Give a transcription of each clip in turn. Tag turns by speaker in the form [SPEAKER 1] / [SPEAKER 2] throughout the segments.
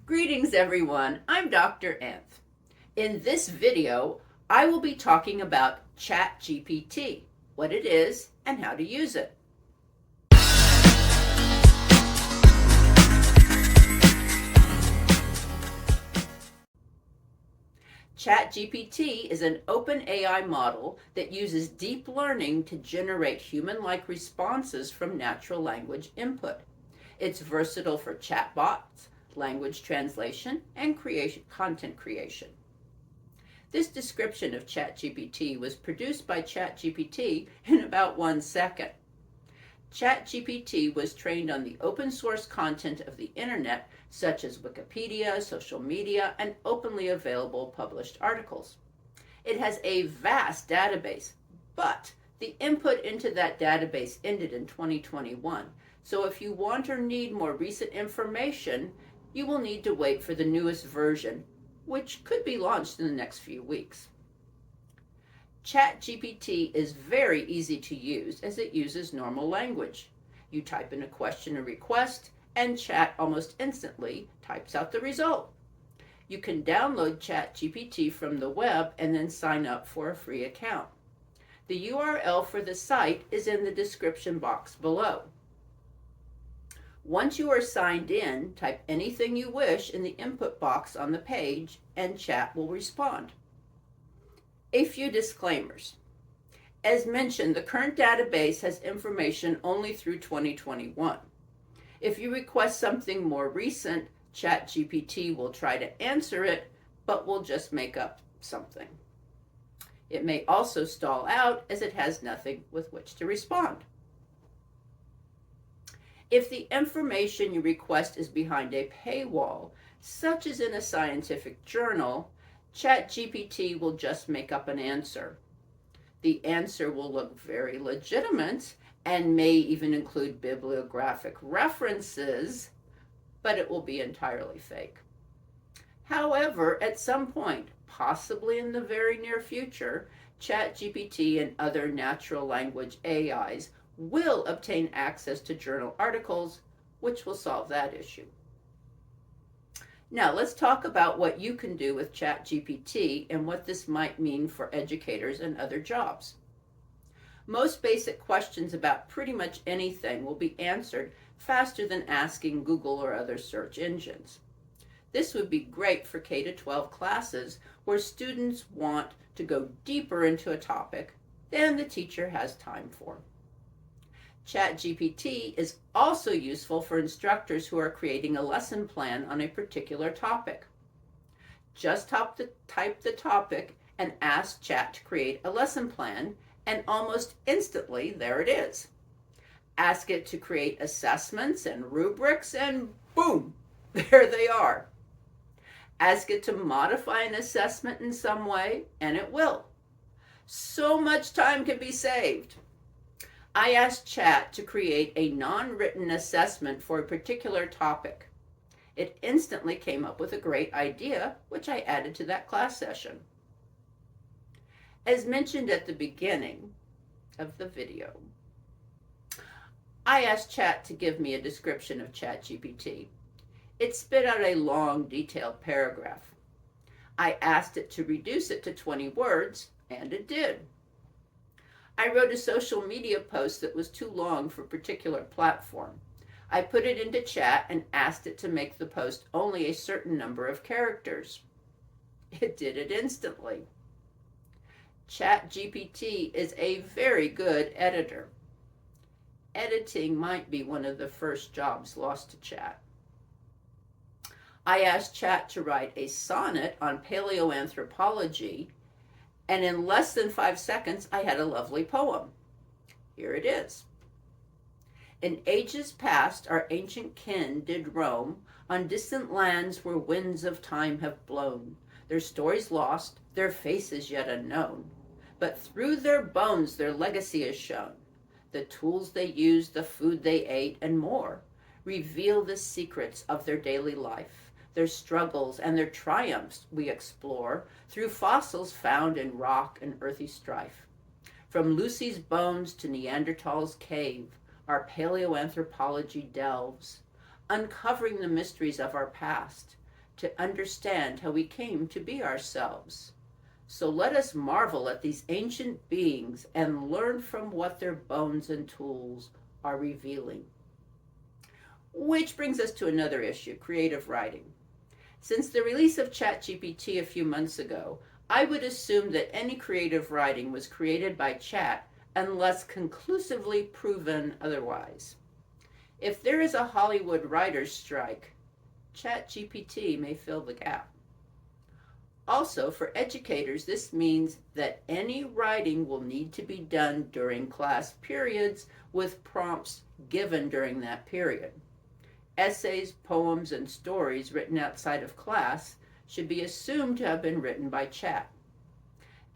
[SPEAKER 1] Greetings everyone, I'm Dr. Anth. In this video, I will be talking about ChatGPT, what it is, and how to use it. ChatGPT is an open AI model that uses deep learning to generate human-like responses from natural language input. It's versatile for chatbots, language translation, and content creation. This description of ChatGPT was produced by ChatGPT in about 1 second. ChatGPT was trained on the open source content of the internet, such as Wikipedia, social media, and openly available published articles. It has a vast database, but the input into that database ended in 2021. So if you want or need more recent information, you will need to wait for the newest version, which could be launched in the next few weeks. ChatGPT is very easy to use as it uses normal language. You type in a question or request, and Chat almost instantly types out the result. You can download ChatGPT from the web and then sign up for a free account. The URL for the site is in the description box below. Once you are signed in, type anything you wish in the input box on the page, and Chat will respond. A few disclaimers. As mentioned, the current database has information only through 2021. If you request something more recent, ChatGPT will try to answer it, but will just make up something. It may also stall out as it has nothing with which to respond. If the information you request is behind a paywall, such as in a scientific journal, ChatGPT will just make up an answer. The answer will look very legitimate and may even include bibliographic references, but it will be entirely fake. However, at some point, possibly in the very near future, ChatGPT and other natural language AIs will obtain access to journal articles, which will solve that issue. Now, let's talk about what you can do with ChatGPT and what this might mean for educators and other jobs. Most basic questions about pretty much anything will be answered faster than asking Google or other search engines. This would be great for K-12 classes where students want to go deeper into a topic than the teacher has time for. ChatGPT is also useful for instructors who are creating a lesson plan on a particular topic. Just type the topic and ask Chat to create a lesson plan, and almost instantly there it is. Ask it to create assessments and rubrics, and boom, there they are. Ask it to modify an assessment in some way, and it will. So much time can be saved. I asked Chat to create a non-written assessment for a particular topic. It instantly came up with a great idea, which I added to that class session. As mentioned at the beginning of the video, I asked Chat to give me a description of ChatGPT. It spit out a long, detailed paragraph. I asked it to reduce it to 20 words, and it did. I wrote a social media post that was too long for a particular platform. I put it into Chat and asked it to make the post only a certain number of characters. It did it instantly. ChatGPT is a very good editor. Editing might be one of the first jobs lost to Chat. I asked Chat to write a sonnet on paleoanthropology, and in less than 5 seconds, I had a lovely poem. Here it is. In ages past, our ancient kin did roam on distant lands where winds of time have blown. Their stories lost, their faces yet unknown. But through their bones, their legacy is shown. The tools they used, the food they ate, and more reveal the secrets of their daily life. Their struggles and their triumphs we explore through fossils found in rock and earthy strife. From Lucy's bones to Neanderthal's cave, our paleoanthropology delves, uncovering the mysteries of our past, to understand how we came to be ourselves. So let us marvel at these ancient beings and learn from what their bones and tools are revealing. Which brings us to another issue, creative writing. Since the release of ChatGPT a few months ago, I would assume that any creative writing was created by Chat unless conclusively proven otherwise. If there is a Hollywood writer's strike, ChatGPT may fill the gap. Also, for educators, this means that any writing will need to be done during class periods with prompts given during that period. Essays, poems, and stories written outside of class should be assumed to have been written by Chat.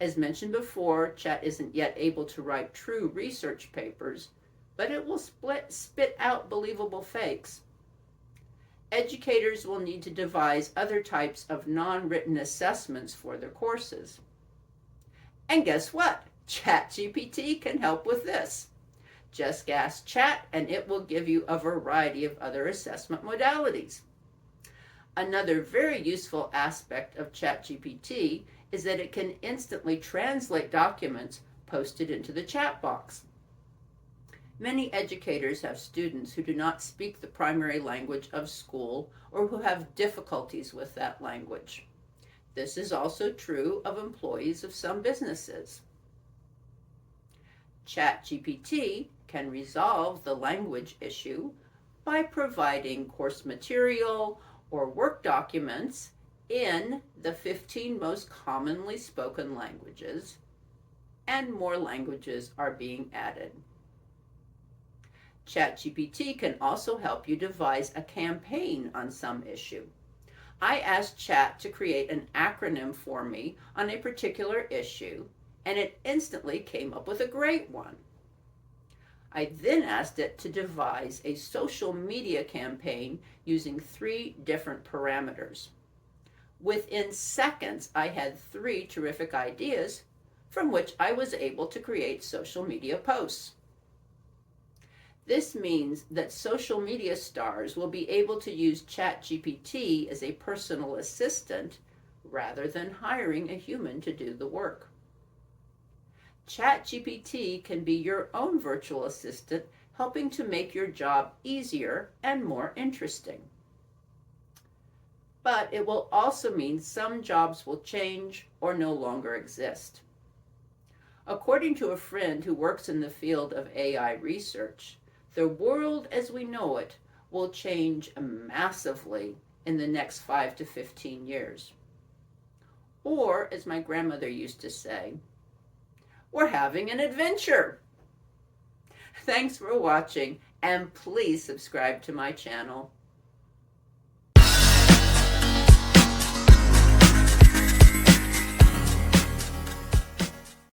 [SPEAKER 1] As mentioned before, Chat isn't yet able to write true research papers, but it will spit out believable fakes. Educators will need to devise other types of non-written assessments for their courses. And guess what? ChatGPT can help with this. Just ask Chat and it will give you a variety of other assessment modalities. Another very useful aspect of ChatGPT is that it can instantly translate documents posted into the chat box. Many educators have students who do not speak the primary language of school or who have difficulties with that language. This is also true of employees of some businesses. ChatGPT can resolve the language issue by providing course material or work documents in the 15 most commonly spoken languages, and more languages are being added. ChatGPT can also help you devise a campaign on some issue. I asked Chat to create an acronym for me on a particular issue, and it instantly came up with a great one. I then asked it to devise a social media campaign using 3 different parameters. Within seconds, I had 3 terrific ideas from which I was able to create social media posts. This means that social media stars will be able to use ChatGPT as a personal assistant rather than hiring a human to do the work. ChatGPT can be your own virtual assistant, helping to make your job easier and more interesting. But it will also mean some jobs will change or no longer exist. According to a friend who works in the field of AI research, the world as we know it will change massively in the next 5 to 15 years. Or, as my grandmother used to say, we're having an adventure. Thanks for watching, and please subscribe to my channel.